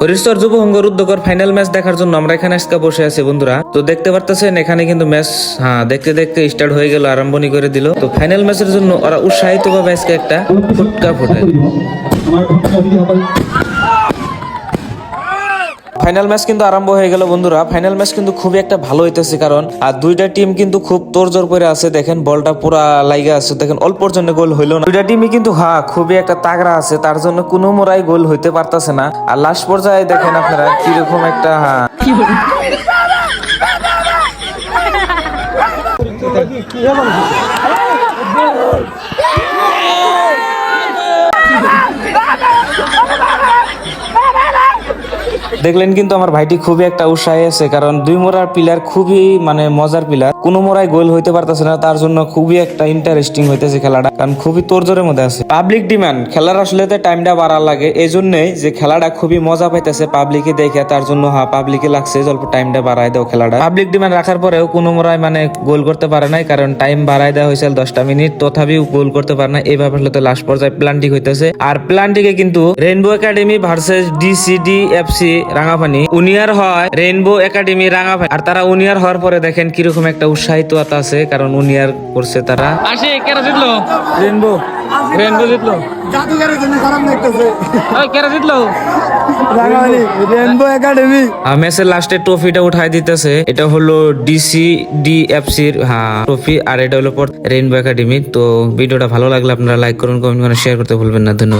হরিশ্বর যুব সংঘর উদ্যোগের final match দেখার জন্য আমরা এখানে আজকে বসে আছি বন্ধুরা। তো দেখতে পারতেছেন এখানে কিন্তু ম্যাচ দেখতে দেখতে স্টার্ট হয়ে গেল, আরম্ভনি করে দিল। তো ফাইনাল ম্যাচের জন্য ওরা উৎসাহিত ভাবে আজকে একটা ফুটকা ফুটায়। ফাইনাল ম্যাচ কিন্তু আরম্ভ হয়ে গেল বন্ধুরা। ফাইনাল ম্যাচ কিন্তু খুবই একটা ভালো হইতেছে, কারণ আর দুইটা টিম কিন্তু খুব তোড়জোড় করে আছে। দেখেন বলটা পুরা লাইগা আছে, দেখেন অল্পর জন্য গোল হইলো না। দুইটা টিমই কিন্তু খুবই একটা তাগড়া আছে, তার জন্য কোনো মোড়াই গোল হইতে পারতাছে না। আর লাস্ট পর্যায়ে দেখেন আপনারা কিরকম একটা দেখলেন কিন্তু আমার ভাইটি খুবই একটা উৎসাহী আছে, কারণ দুই মোড়ার প্লেয়ার খুবই মানে মজার প্লেয়ার, কোনো মোড়ায় গোল হইতে পারতেছে না। তার জন্য খুবই একটা ইন্টারেস্টিং হইতেছে খেলাটা, কারণ খুবই তোড়জোড়ের মধ্যে আছে। পাবলিক ডিমান্ড খেলার আসলে টাইমটা বাড়ার লাগে, এই জন্যই যে খেলাটা খুবই মজা পাইতেছে পাবলিকে দেখে, তার জন্য পাবলিকে লাগছে অল্প টাইমটা বাড়ায় দাও খেলাটা। পাবলিক ডিমান্ড রাখার পরেও কোনো মোড়ায় মানে গোল করতে পারে নাই, কারণ টাইম বাড়ায় দেওয়া হয়েছে 10টা মিনিট, তথাপিও গোল করতে পারে না। এইভাবে আসলে লাস্ট পর্যায়ে প্লান্টিক হইতেছে। আর প্লান্টিকে কিন্তু রেইনবো একাডেমি ভার্সেস ডিসিডিএফসি রাঙাপানি উনিয়ার হয় রেইনবো একাডেমি রাঙাপানি। আর তারা উনিয়ার হওয়ার পরে দেখেন কিরকম একটা উৎসাহিত আছে, কারণ উনিয়ার করছে তারা। আসে কেরা জিতলো? রেইনবো রেইনবো জিতলো। জাদুঘরের জন্য খারাপ লাগতেছে। ওই কেরা জিতলো? Rangapani rainbow academy. ম্যাচের লাস্টে ট্রফিটা উঠাই দিতেছে, এটা হলো ডিসিডিএফসির ট্রফি, আর এটা হলো রেইনবো একাডেমি। তো ভিডিওটা ভালো লাগলে আপনারা লাইক করুন, কমেন্ট করুন, শেয়ার করতে ভুলবেন না। ধন্যবাদ।